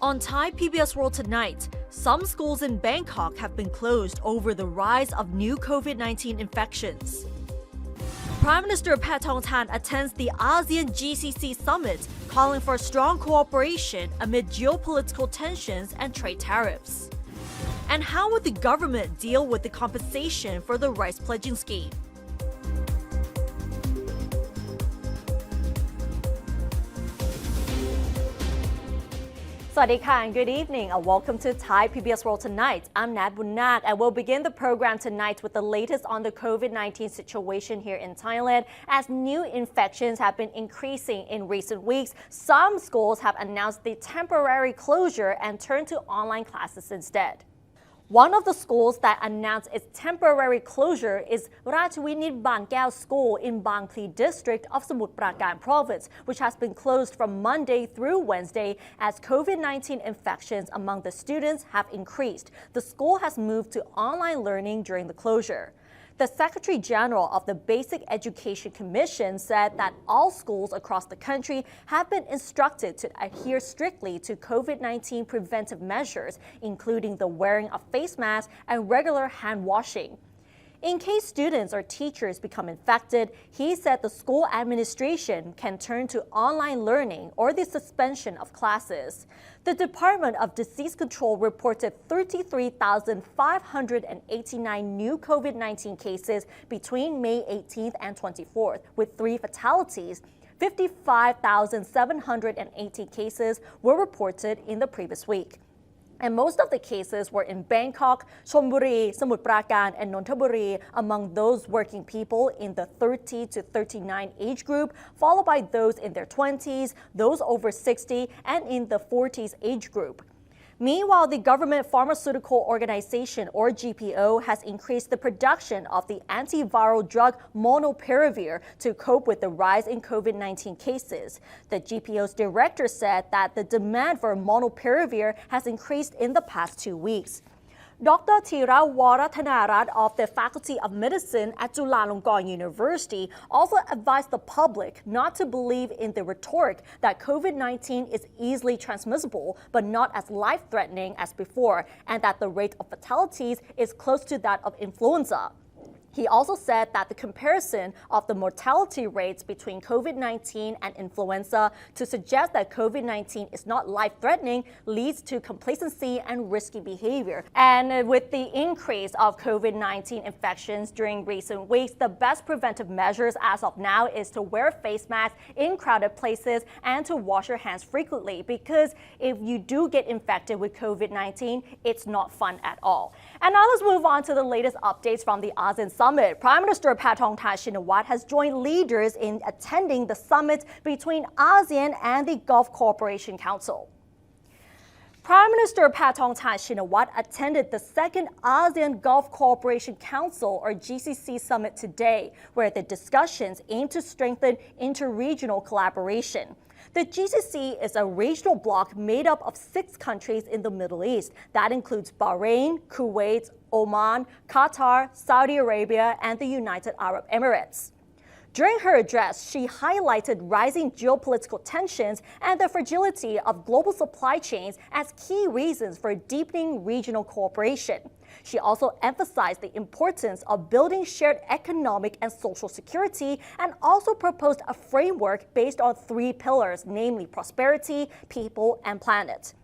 On Thai PBS World tonight, some schools in Bangkok have been closed over the rise of new COVID-19 infections. Prime Minister Paetongtarn attends the ASEAN-GCC Summit, calling for strong cooperation amid geopolitical tensions and trade tariffs. And how would the government deal with the compensation for the rice pledging scheme? Sawadee and good evening and welcome to Thai PBS World Tonight. I'm Nat Bunnak and we'll begin the program tonight with the latest on the COVID-19 situation here in Thailand. As new infections have been increasing in recent weeks, some schools have announced the temporary closure and turned to online classes instead. One of the schools that announced its temporary closure is Ratchavinit Bangkeo School in Bang Pli district of Samut Prakan province, which has been closed from Monday through Wednesday as COVID-19 infections among the students have increased. The school has moved to online learning during the closure. The Secretary General of the Basic Education Commission said that all schools across the country have been instructed to adhere strictly to COVID-19 preventive measures, including the wearing of face masks and regular hand washing. In case students or teachers become infected, he said the school administration can turn to online learning or the suspension of classes. The Department of Disease Control reported 33,589 new COVID-19 cases between May 18th and 24th, with 3 fatalities. 55,780 cases were reported in the previous week. And most of the cases were in Bangkok, Chonburi, Samut Prakan, and Nonthaburi among those working people in the 30 to 39 age group, followed by those in their 20s, those over 60, and in the 40s age group. Meanwhile, the Government Pharmaceutical Organization, or GPO, has increased the production of the antiviral drug Molnupiravir to cope with the rise in COVID-19 cases. The GPO's director said that the demand for Molnupiravir has increased in the past 2 weeks. Dr. Thira Waratanarat of the Faculty of Medicine at Chulalongkorn University also advised the public not to believe in the rhetoric that COVID-19 is easily transmissible but not as life-threatening as before, and that the rate of fatalities is close to that of influenza. He also said that the comparison of the mortality rates between COVID-19 and influenza to suggest that COVID-19 is not life-threatening leads to complacency and risky behavior. And with the increase of COVID-19 infections during recent weeks, the best preventive measures as of now is to wear face masks in crowded places and to wash your hands frequently, because if you do get infected with COVID-19, it's not fun at all. And now let's move on to the latest updates from the ASEAN Summit. Prime Minister Toxin Shinawads has joined leaders in attending the summit between ASEAN and the Gulf Cooperation Council. Prime Minister Paetongtarn Shinawads attended the second ASEAN Gulf Cooperation Council, or GCC Summit today, where the discussions aim to strengthen inter-regional collaboration. The GCC is a regional bloc made up of 6 countries in the Middle East. That includes Bahrain, Kuwait, Oman, Qatar, Saudi Arabia, and the United Arab Emirates. During her address, she highlighted rising geopolitical tensions and the fragility of global supply chains as key reasons for deepening regional cooperation. She also emphasized the importance of building shared economic and social security, and also proposed a framework based on 3 pillars, namely prosperity, people, and planet.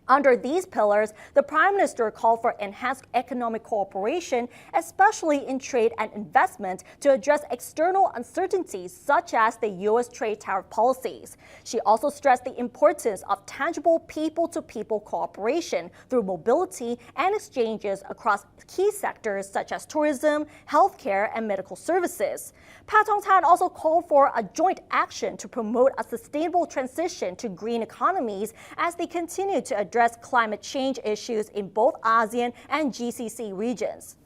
Under these pillars, the Prime Minister called for enhanced economic cooperation, especially in trade and investment, to address external uncertainties such as the U.S. trade tariff policies. She also stressed the importance of tangible people-to-people cooperation through mobility and exchanges across key sectors such as tourism, healthcare, and medical services. Paetongtarn also called for a joint action to promote a sustainable transition to green economies as they continue to address climate change issues in both ASEAN and GCC regions.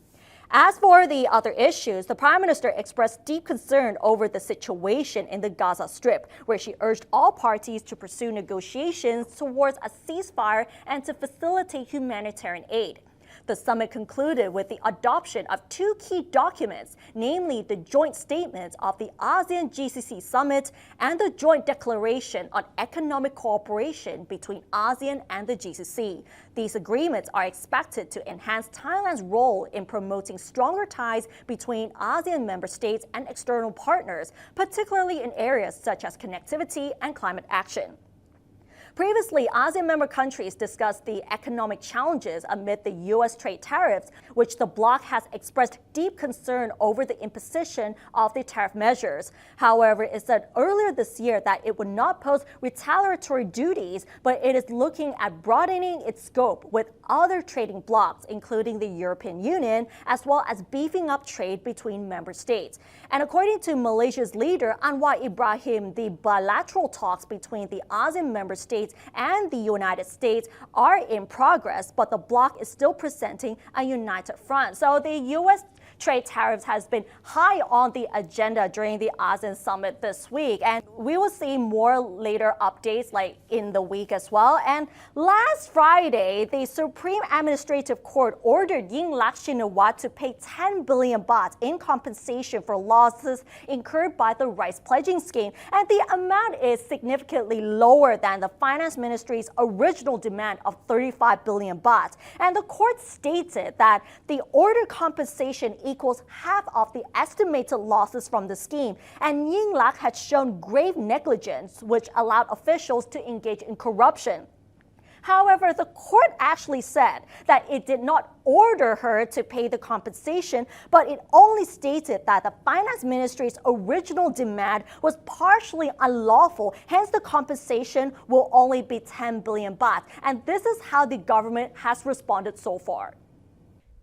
As for the other issues, the Prime Minister expressed deep concern over the situation in the Gaza Strip, where she urged all parties to pursue negotiations towards a ceasefire and to facilitate humanitarian aid. The summit concluded with the adoption of two key documents, namely the joint statement of the ASEAN-GCC Summit and the joint declaration on economic cooperation between ASEAN and the GCC. These agreements are expected to enhance Thailand's role in promoting stronger ties between ASEAN member states and external partners, particularly in areas such as connectivity and climate action. Previously, ASEAN member countries discussed the economic challenges amid the U.S. trade tariffs, which the bloc has expressed deep concern over the imposition of the tariff measures. However, it said earlier this year that it would not pose retaliatory duties, but it is looking at broadening its scope with other trading blocs, including the European Union, as well as beefing up trade between member states. And according to Malaysia's leader, Anwar Ibrahim, the bilateral talks between the ASEAN member states and the United States are in progress, but the bloc is still presenting a united front. So the U.S. trade tariffs has been high on the agenda during the ASEAN summit this week, and we will see more later updates like in the week as well. And last Friday, the Supreme Administrative Court ordered Yingluck Shinawatra to pay 10 billion baht in compensation for losses incurred by the rice pledging scheme, and the amount is significantly lower than the Finance Ministry's original demand of 35 billion baht. And the court stated that the ordered compensation equals half of the estimated losses from the scheme, and Yingluck had shown grave negligence, which allowed officials to engage in corruption. However, the court actually said that it did not order her to pay the compensation, but it only stated that the Finance Ministry's original demand was partially unlawful, hence the compensation will only be 10 billion baht. And this is how the government has responded so far.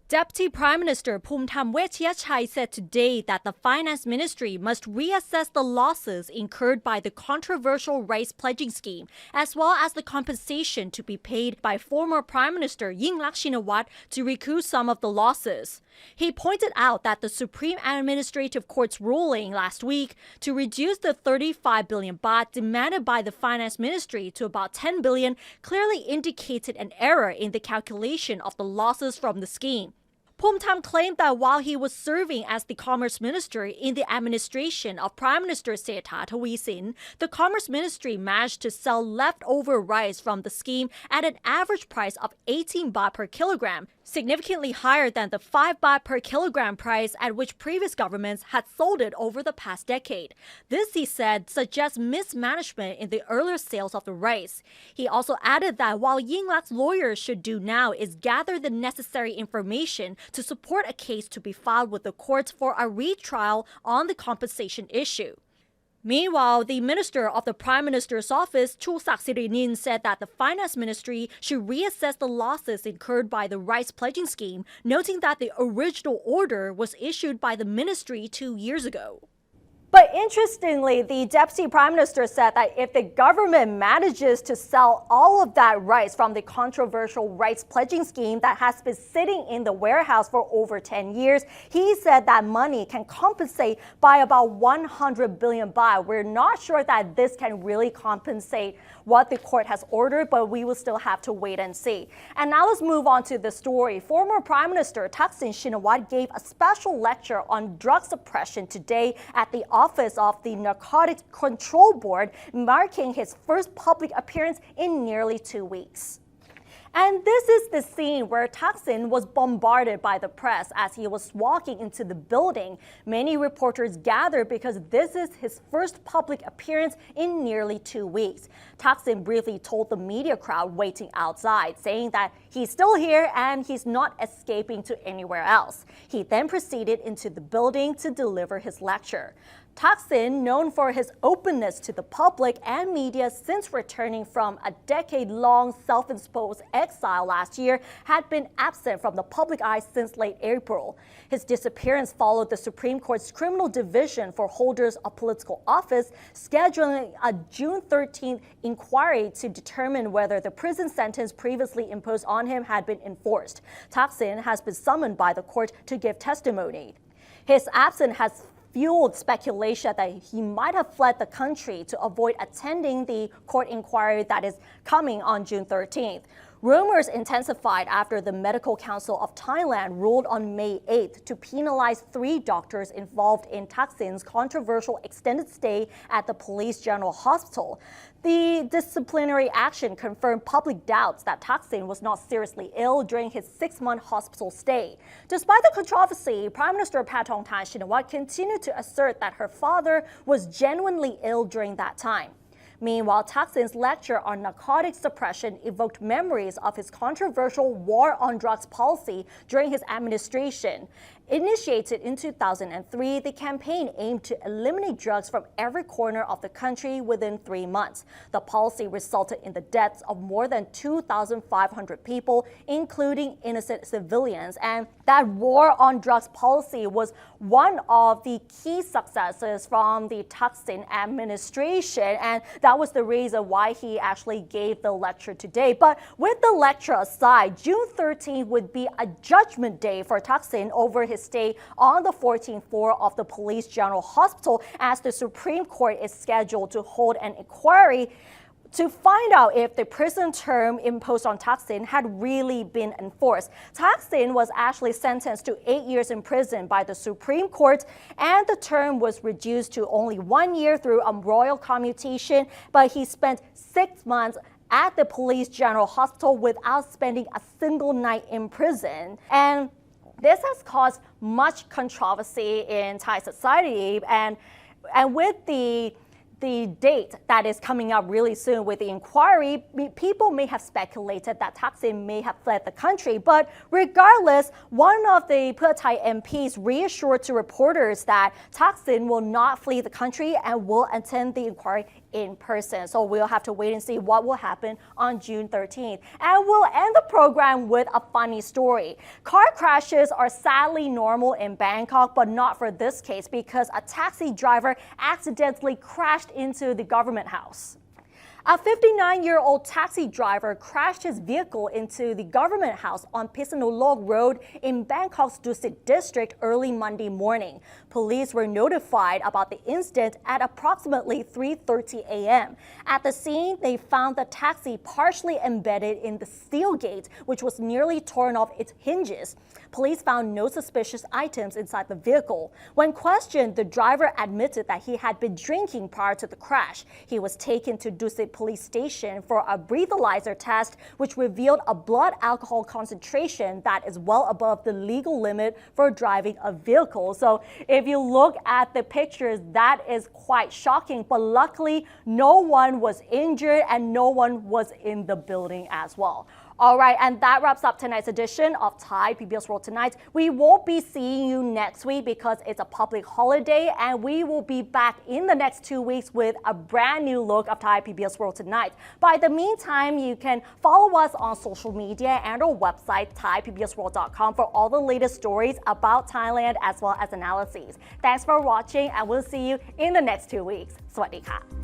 Deputy Prime Minister Phumtham said today that the Finance Ministry must reassess the losses incurred by the controversial rice pledging scheme, as well as the compensation to be paid by former Prime Minister Yingluck Shinawatra to recoup some of the losses. He pointed out that the Supreme Administrative Court's ruling last week to reduce the 35 billion baht demanded by the Finance Ministry to about 10 billion clearly indicated an error in the calculation of the losses from the scheme. Phumtham claimed that while he was serving as the Commerce Minister in the administration of Prime Minister Sethar Thavisin, the Commerce Ministry managed to sell leftover rice from the scheme at an average price of 18 baht per kilogram, significantly higher than the 5 baht per kilogram price at which previous governments had sold it over the past decade. This, he said, suggests mismanagement in the earlier sales of the rice. He also added that while Yingluck's lawyers should do now is gather the necessary information to support a case to be filed with the courts for a retrial on the compensation issue. Meanwhile, the Minister of the Prime Minister's Office, Chusak Sirinin, said that the Finance Ministry should reassess the losses incurred by the rice pledging scheme, noting that the original order was issued by the ministry 2 years ago. But interestingly, the Deputy Prime Minister said that if the government manages to sell all of that rice from the controversial rice pledging scheme that has been sitting in the warehouse for over 10 years, he said that money can compensate by about 100 billion baht. We're not sure that this can really compensate what the court has ordered, but we will still have to wait and see. And now let's move on to the story. Former Prime Minister Toxin Shinawads gave a special lecture on drug suppression today at the office of the Narcotics Control Board, marking his first public appearance in nearly 2 weeks. And this is the scene where Thaksin was bombarded by the press as he was walking into the building. Many reporters gathered because this is his first public appearance in nearly 2 weeks. Thaksin briefly told the media crowd waiting outside, saying that he's still here and he's not escaping to anywhere else. He then proceeded into the building to deliver his lecture. Thaksin, known for his openness to the public and media since returning from a decade-long self-imposed exile last year, had been absent from the public eye since late April. His disappearance followed the Supreme Court's Criminal Division for holders of political office scheduling a June 13th inquiry to determine whether the prison sentence previously imposed on him had been enforced. Thaksin has been summoned by the court to give testimony. His absence has fueled speculation that he might have fled the country to avoid attending the court inquiry that is coming on June 13th. Rumors intensified after the Medical Council of Thailand ruled on May 8th to penalize 3 doctors involved in Thaksin's controversial extended stay at the Police General Hospital. The disciplinary action confirmed public doubts that Thaksin was not seriously ill during his 6-month hospital stay. Despite the controversy, Prime Minister Paetongtarn Shinawads continued to assert that her father was genuinely ill during that time. Meanwhile, Thaksin's lecture on narcotic suppression evoked memories of his controversial war on drugs policy during his administration. Initiated in 2003, the campaign aimed to eliminate drugs from every corner of the country within 3 months. The policy resulted in the deaths of more than 2,500 people, including innocent civilians. And that war on drugs policy was one of the key successes from the Thaksin administration. And that was the reason why he actually gave the lecture today. But with the lecture aside, June 13th would be a judgment day for Thaksin over his stay on the 14th floor of the Police General Hospital, as the Supreme Court is scheduled to hold an inquiry to find out if the prison term imposed on Thaksin had really been enforced. Thaksin was actually sentenced to 8 years in prison by the Supreme Court, and the term was reduced to only 1 year through a royal commutation, but he spent 6 months at the Police General Hospital without spending a single night in prison. And this has caused much controversy in Thai society, and with the date that is coming up really soon with the inquiry, people may have speculated that Thaksin may have fled the country. But regardless, one of the Thai MPs reassured to reporters that Thaksin will not flee the country and will attend the inquiry in person. So we'll have to wait and see what will happen on June 13th. And we'll end the program with a funny story. Car crashes are sadly normal in Bangkok, but not for this case, because a taxi driver accidentally crashed into the government house. A 59-year-old taxi driver crashed his vehicle into the government house on Pisanolog Road in Bangkok's Dusit district early Monday morning. Police were notified about the incident at approximately 3:30 a.m. At the scene, they found the taxi partially embedded in the steel gate, which was nearly torn off its hinges. Police found no suspicious items inside the vehicle. When questioned, the driver admitted that he had been drinking prior to the crash. He was taken to Dusit police station for a breathalyzer test, which revealed a blood alcohol concentration that is well above the legal limit for driving a vehicle. So if you look at the pictures, that is quite shocking, but luckily no one was injured and no one was in the building as well. All right, and that wraps up tonight's edition of Thai PBS World Tonight. We won't be seeing you next week because it's a public holiday, and we will be back in the next 2 weeks with a brand new look of Thai PBS World Tonight. By the meantime, you can follow us on social media and our website, thaipbsworld.com, for all the latest stories about Thailand as well as analyses. Thanks for watching, and we'll see you in the next 2 weeks. สวัสดีค่ะ